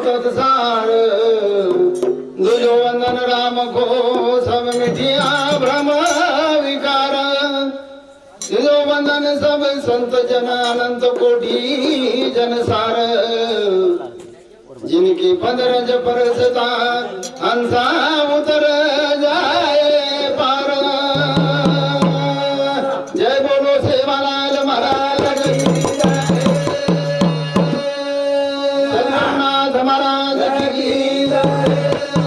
तत्सार दुजो वंदन राम को सब मिठिया भ्रम विकार दुजो वंदन सब संत जन अनंत कोटि जनसार जिनकी पंद्रज परसता हंसा उतर जाए पार जय बोलो सेवालाल महाराज की जय जगन्नाथ महाराज की जय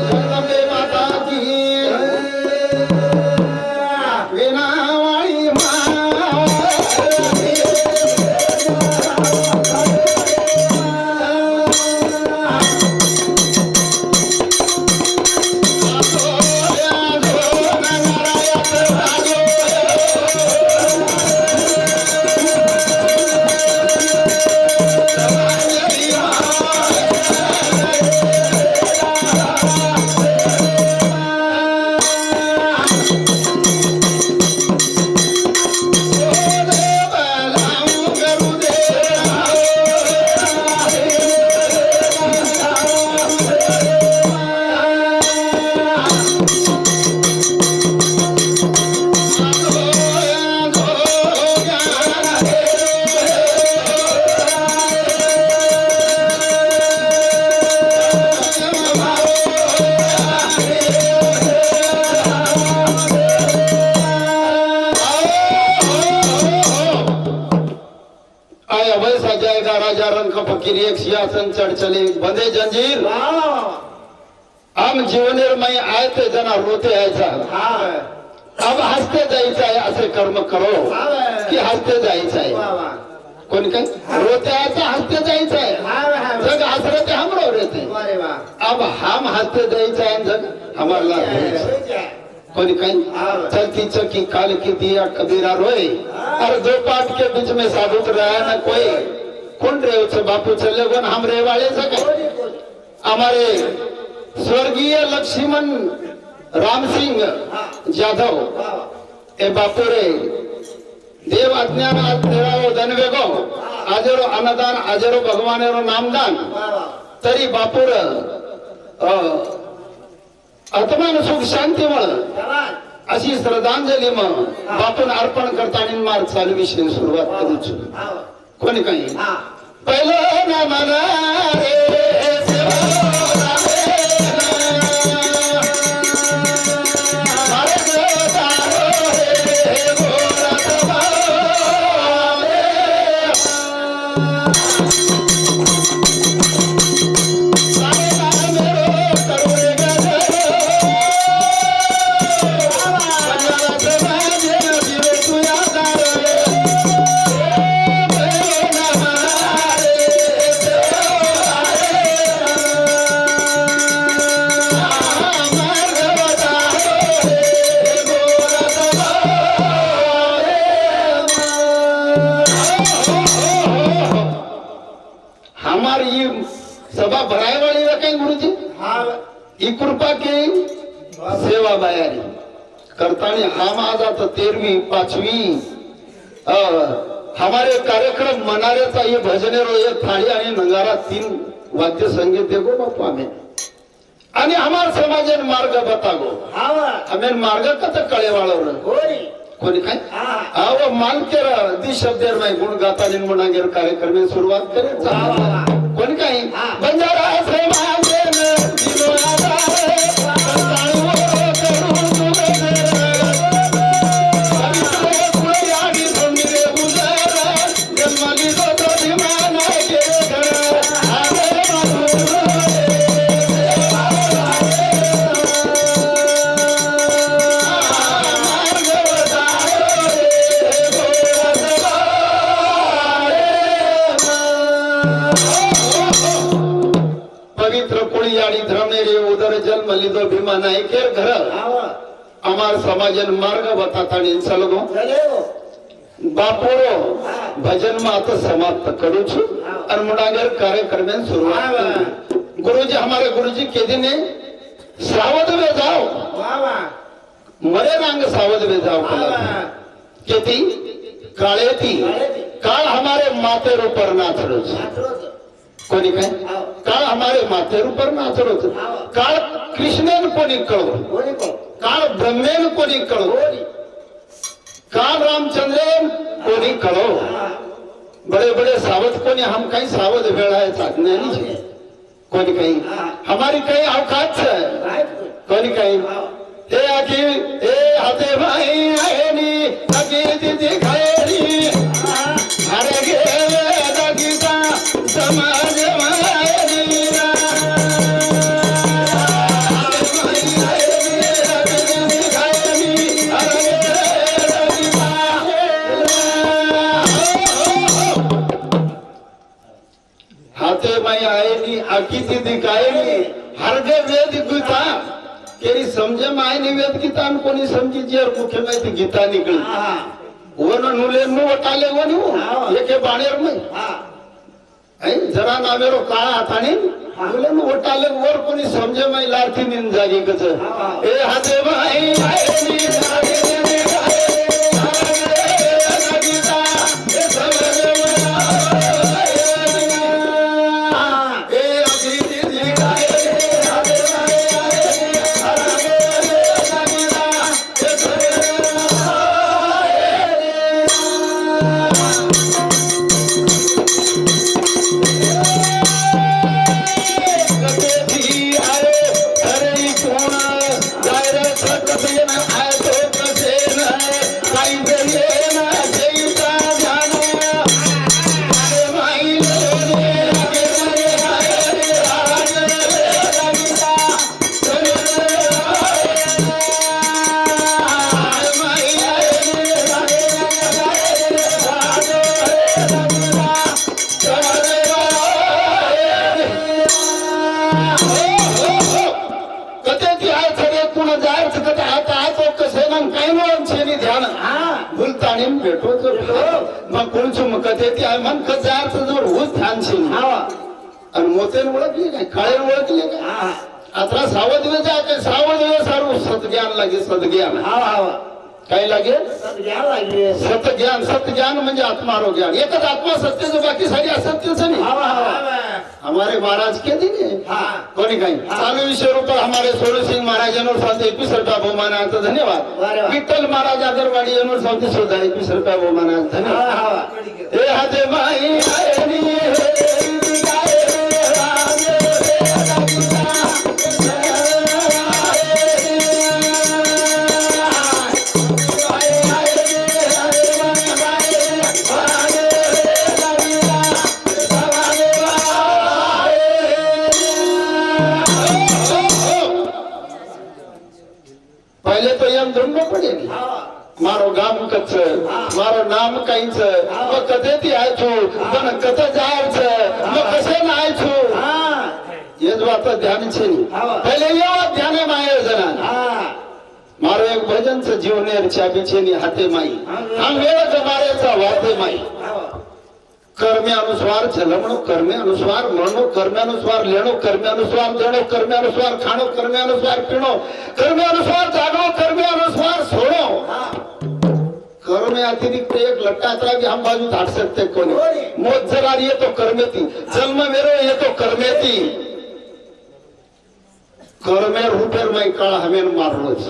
जगदम्बे माता की वीणावाणी फकीर एक सियासन चढ़ चले बंदे जंजीर हम जीवनेरमय आए थे जना रोते ऐसा अब हंसते जायचं आहे असे कर्म करो की हंसते जायचं आहे कोण काय रोते ऐसा हंसते जायचं आहे जग हंस रहे थे हम रो रहे थे अब हम हंसते जायचं आहे जग हमारा कोई कहीं चलती चकी काल की दिया कबीरा रोए और दो पाठ के बीच में साबुत रहा ना कोई कौन रे उसे बापू चले गो हम रे वाले सके हमारे स्वर्गीय लक्ष्मण राम सिंह जाधव ए बापू रे देव अज्ञान तेरावो धनवेगो आजरो अन्नदान आजरो भगवानेरो नामदान तरी बापूर आत्मान सुख शांती मळ अशी श्रद्धांजली मग बापून अर्पण करताना मार्ग चालविषयी सुरुवात करूच कोणी काही पहिलं ना मला सभा भराय वाली रखें गुरुजी ई कृपा की सेवा बायारी करतानी हम आज आता 13वीं 5वीं हमारे कार्यक्रम मनारेचा ये भजने रो एक थाळी आणि नगारा 3 वाद्य संगीत देखो बापू आम्ही आणि हमार समाजन मार्ग बतागो हमें मार्ग कत कळे वाळवलं कोणी काय आव मानकेर दी शब्देर मै गुण गाता निर्मणागेर कार्यक्रम सुरुवात करे कोण काही बंजारा समाजन दिलो आधार जन्म लिदो भीमा नायकेर घर हमार समाजन मार्ग बताता चलगो बापोरो भजन में आता समाप्त करू छु और मुडागर कार्यक्रम में शुरुआत गुरुजी हमारे गुरुजी के दिन सावध वे जाओ मरे रंग सावध वे जाओ केती काले थी काल हमारे माथे ऊपर ना चढ़ो कोणी काय काळ हमारे माथेर ऊपर नाचर होत काळ कृष्णेन कोणी कळव काळ ब्रह्मेन कोणी कळव काल रामचंद्रन कोणी कळव बड़े बड़े सावध कोणी हम कहीं सावध भेड़ाए चाकने नहीं कोनी कहीं हमारी कहीं औकात है कोनी कहीं हे आखी हे हाथे भाई आएनी आखी दीदी खाएनी हरे गे गीता समाज मायनी हाथे भाई आएनी आखी दीदी खाएनी हर गे वेद गीता केरी समझे में आए नहीं वेद गीता कोनी समझी जी और मुख्य में थी गीता निकली वो न नुले नु वटाले वो नहीं ये के बाणेर में ऐ जरा ना मेरो काळा था नहीं नुले नु वटाले और कोनी समझे में लारती नींद जागी कच ए हाथे भाई आए नी मोते ओळखली काय काळे ओळखले काय आता सावध वेळ काय सावध वेळ सारू सतज्ञान लागे सतज्ञान काय लागे सतज्ञान म्हणजे आत्मारो ज्ञान एकच आत्मा सत्य बाकी सारी असत्यच नाही हमारे महाराज के दिन कोणी काही चालू विषय रुपये हमारे सोनू सिंह महाराज जनोर सावते 21 रुपया बहुमानाचा धन्यवाद विठ्ठल महाराज आगरवाडी जनोर सावते सुद्धा 21 रुपया बहुमानाचा धन्यवाद हे हाते माई मारो गाम कच्छ मारो नाम काहीच मग कधी ती आयचो पण कथ जायच मग कसे नायचो हेच बात ध्यान छे पहिले येवा ध्याने माये जना मारो एक भजन से जीवनेर चाबी छे नी हाथे माई हम वेळ जमारेचा वाते माई कर्मे अनुसार चलमणो कर्मे अनुसार मनो कर्मे अनुसार लेणो कर्मे अनुसार देणो कर्मे अनुसार खाणो कर्मे अनुसार पीणो कर्मे अनुसार जागो कर्मे अनुसार सोणो कर्मे अतिरिक्त एक लट्टात्रा भी हम बाजू धाट सकते कोणी मोत जरार ये तो कर्मेती जन्म मेरो ये तो कर्मेती कर्मे रुपेर में काळ हमें मारलोच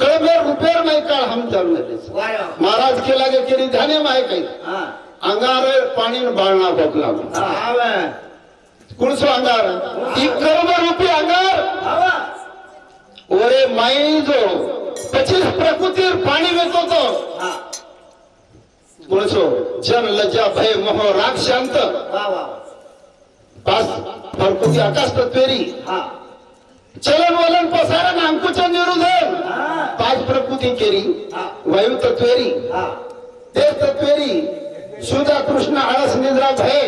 कर्मे रुपेर में काळ हम जन्मलेच महाराज के लागे केरी ध्याने माय काही अंगार पाणी बाळना भोगला कुणसो अंगार ती कर्म रूपी अंगार ओरे माई जो 25 प्रकृतीर पाणी वेतो तो कुणसो जन लज्जा भय मोह राग शांत 5 प्रकृती आकाश तत्वेरी चलन वलन पसारण अंकुचन निरुधन 5 प्रकृती केरी वायू तत्वेरी तेज तत्वेरी सुधा कृष्ण आळस निद्रा भय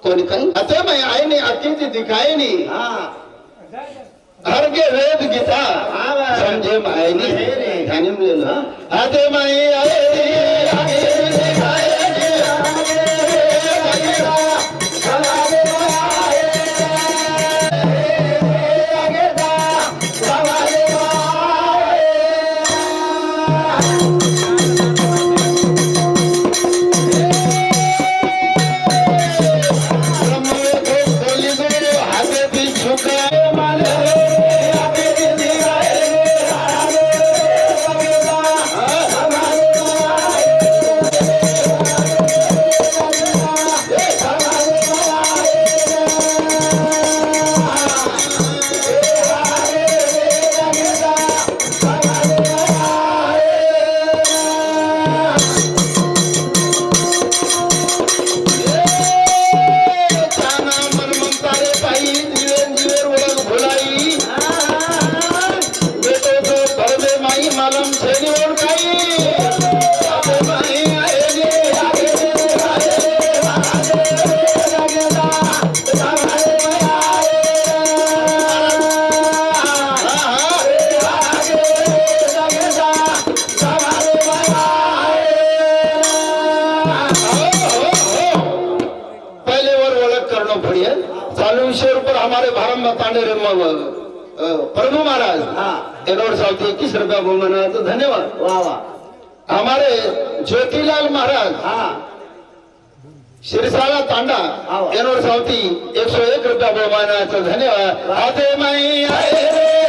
कोणी काही आता मैं आईने अतिथि दिखाई नहीं हर के वेद गीता समझे मायनी ध्यान में ले लो आते मैं आए चालू विषय पर हमारे भारत में तांडे प्रभु महाराज एनोड साहब 21 रुपया बहुमाना तो धन्यवाद वाह वाह हमारे ज्योतिलाल महाराज शिरसाला तांडा एनोड साहब 101 रुपया बहुमाना तो धन्यवाद आते मैं आए